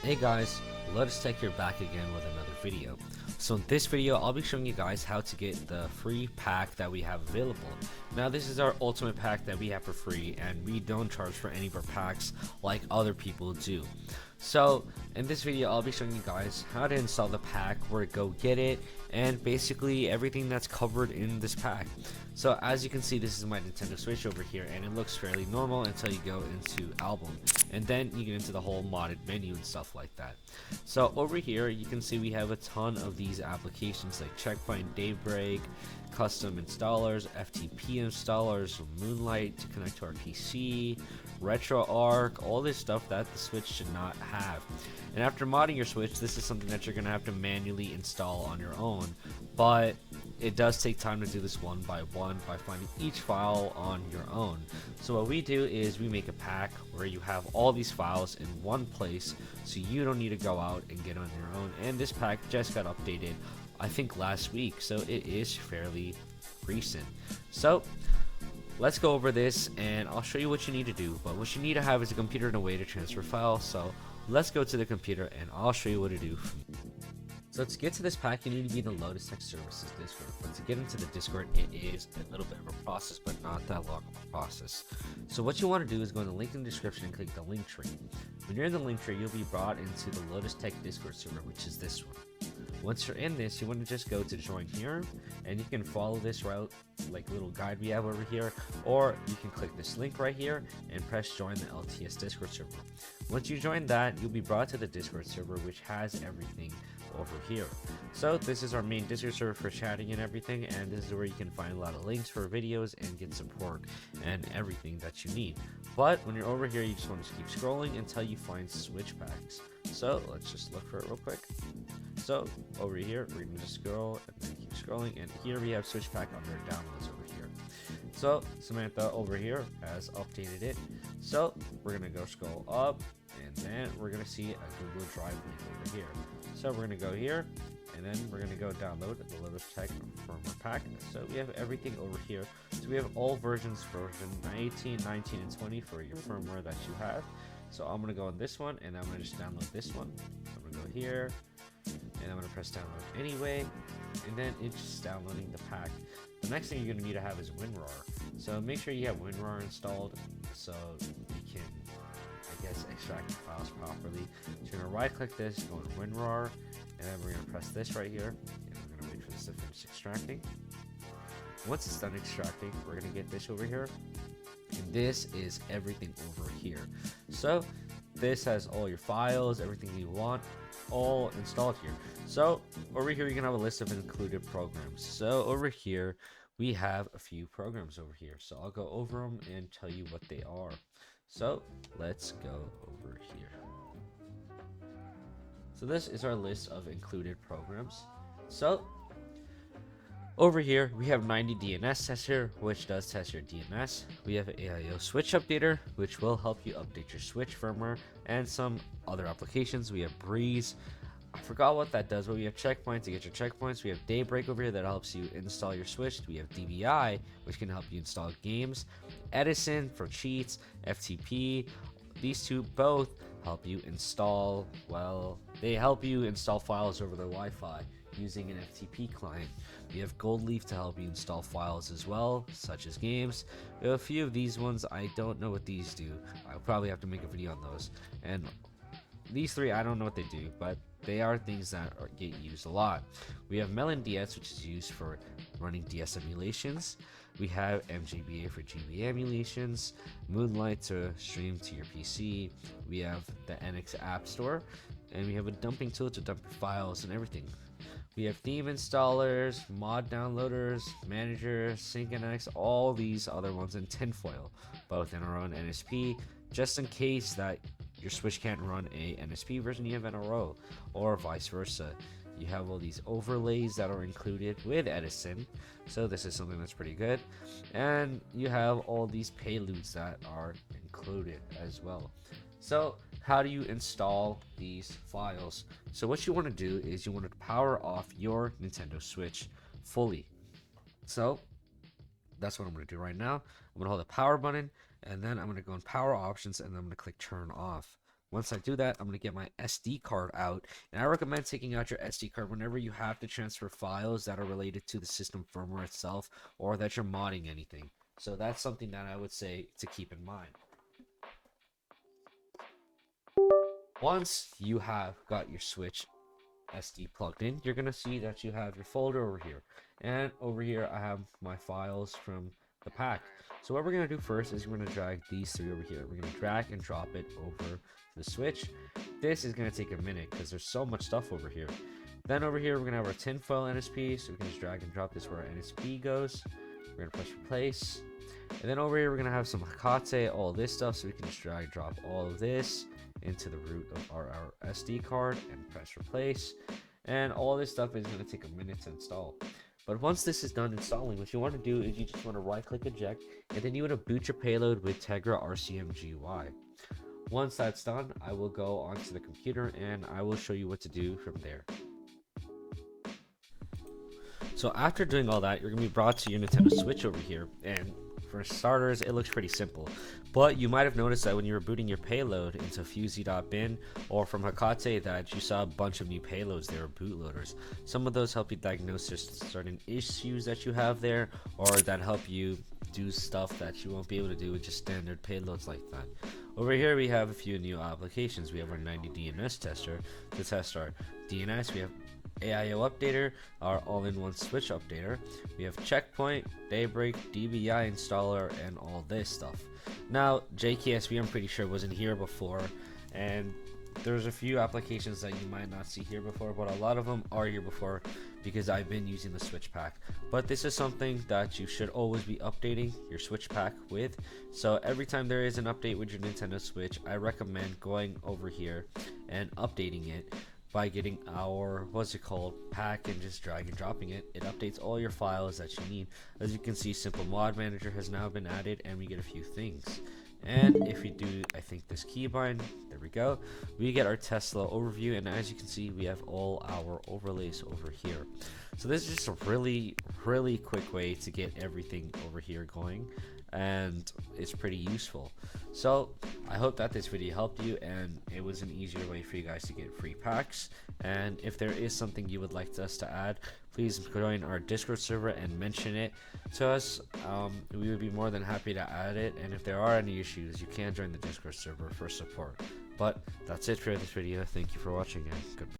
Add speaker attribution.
Speaker 1: Hey guys, Lotus Tech here back again with another video. So in this video, I'll be showing you guys how to get the free pack that we have available. Now this is our ultimate pack that we have for free, and we don't charge for any of our packs like other people do. So in this video, I'll be showing you guys how to install the pack, where to go get it, and basically everything that's covered in this pack. So as you can see, this is my Nintendo Switch over here, and it looks fairly normal until you go into album, and then you get into the whole modded menu and stuff like that. So over here you can see we have a ton of these applications like Checkpoint, Daybreak, custom installers, FTP installers, Moonlight to connect to our PC, RetroArch, all this stuff that the Switch should not have. And after modding your Switch, this is something that you're going to have to manually install on your own, but it does take time to do this one by one by finding each file on your own. So what we do is we make a pack where you have all these files in one place, so you don't need to go out and get on your own. And this pack just got updated, I think last week, so it is fairly recent. So let's go over this and I'll show you what you need to do. But what you need to have is a computer and a way to transfer files. So let's go to the computer and I'll show you what to do. So to get to this pack, you need to be in the Lotus Tech Services Discord. But to get into the Discord, it is a little bit of a process, but not that long of a process. So what you want to do is go in the link in the description and click the link tree. When you're in the link tree, you'll be brought into the Lotus Tech Discord server, which is this one. Once you're in this, you want to just go to join here, and you can follow this route, like little guide we have over here, or you can click this link right here and press join the LTS Discord server. Once you join that, you'll be brought to the Discord server, which has everything over here. So this is our main Discord server for chatting and everything, and this is where you can find a lot of links for videos and get support and everything that you need. But when you're over here, you just want to keep scrolling until you find Switch packs. So let's just look for it real quick. So over here, we're going to scroll and then keep scrolling, and here we have Switch pack under downloads over here. So Samantha over here has updated it. So we're going to go scroll up, and then we're going to see a Google Drive link over here. So we're going to go here, and then we're going to go download the Lotus Tech firmware pack. So we have everything over here. So we have all versions, version 18, 19, and 20 for your firmware that you have. So I'm going to go on this one, and I'm going to just download this one. I'm going to go here, and I'm going to press download anyway, and then it's just downloading the pack. The next thing you're going to need to have is WinRAR. So make sure you have WinRAR installed so you can, I guess, extract the files properly. So you're going to right click this, go in WinRAR, and then we're going to press this right here, and we're going to wait for this to finish extracting. Once it's done extracting, we're going to get this over here, and this is everything over here. So this has all your files, everything you want, all installed here. So over here you can have a list of included programs. So over here we have a few programs over here, so I'll go over them and tell you what they are. So let's go over here. So this is our list of included programs. So over here we have 90 DNS tester, which does test your DNS. We have AIO Switch Updater, which will help you update your Switch firmware, and some other applications. We have Breeze, I forgot what that does, but we have Checkpoint to get your checkpoints. We have Daybreak over here that helps you install your Switch. We have DBI, which can help you install games. Edison for cheats. FTP, these two both help you install, well, they help you install files over the Wi-Fi using an FTP client. We have Gold Leaf to help you install files as well, such as games. We have a few of these ones. I don't know what these do. I'll probably have to make a video on those. And these three, I don't know what they do, but they are things that get used a lot. We have Melon DS, which is used for running DS emulations. We have MJBA for GB emulations, Moonlight to stream to your PC. We have the NX App Store, and we have a dumping tool to dump your files and everything. We have theme installers, mod downloaders, managers, SyncNX, all these other ones, and tinfoil, both in our own NSP, just in case that your Switch can't run a NSP version, you have NRO, or vice versa. You have all these overlays that are included with Edison, so this is something that's pretty good. And you have all these payloads that are included as well. So how do you install these files? So what you want to do is you want to power off your Nintendo Switch fully. So that's what I'm going to do right now. I'm going to hold the power button, and then I'm going to go in power options, and then I'm going to click turn off. Once I do that, I'm going to get my SD card out, and I recommend taking out your SD card whenever you have to transfer files that are related to the system firmware itself, or that you're modding anything. So that's something that I would say to keep in mind. Once you have got your Switch SD plugged in, you're gonna see that you have your folder over here, and over here I have my files from the pack. So what we're gonna do first is we're gonna drag these three over here. We're gonna drag and drop it over to the Switch. This is gonna take a minute because there's so much stuff over here. Then over here we're gonna have our tinfoil NSP, so we can just drag and drop this where our NSP goes. We're gonna press replace, and then over here we're gonna have some Hakate, all this stuff, so we can just drag and drop all of this into the root of our SD card and press replace. And all this stuff is going to take a minute to install. But once this is done installing, what you want to do is you just want to right click eject, and then you want to boot your payload with Tegra RCMGY. Once that's done, I will go onto the computer and I will show you what to do from there. So after doing all that, you're going to be brought to your Nintendo Switch over here, and for starters, it looks pretty simple. But you might have noticed that when you were booting your payload into fusey.bin or from Hakate that you saw a bunch of new payloads there, or bootloaders. Some of those help you diagnose certain issues that you have there, or that help you do stuff that you won't be able to do with just standard payloads like that. Over here we have a few new applications. We have our 90 DNS tester to test our DNS. We have AIO updater, our all-in-one switch updater. We have checkpoint, daybreak, DBI installer, and all this stuff. Now JKSV I'm pretty sure wasn't here before, and there's a few applications that you might not see here before, but a lot of them are here before because I've been using the switch pack. But this is something that you should always be updating your switch pack with. So every time there is an update with your Nintendo Switch, I recommend going over here and updating it by getting our pack and just drag and dropping it. It updates all your files that you need. As you can see, Simple Mod Manager has now been added, and we get a few things. And if we do, I think, this keybind, there we go, we get our Tesla overview, and as you can see, we have all our overlays over here. So this is just a really quick way to get everything over here going, and it's pretty useful. So I hope that this video helped you and it was an easier way for you guys to get free packs. And if there is something you would like us to add, please join our Discord server and mention it to us. We would be more than happy to add it, and if there are any issues, you can join the Discord server for support. But that's it for this video. Thank you for watching, and goodbye.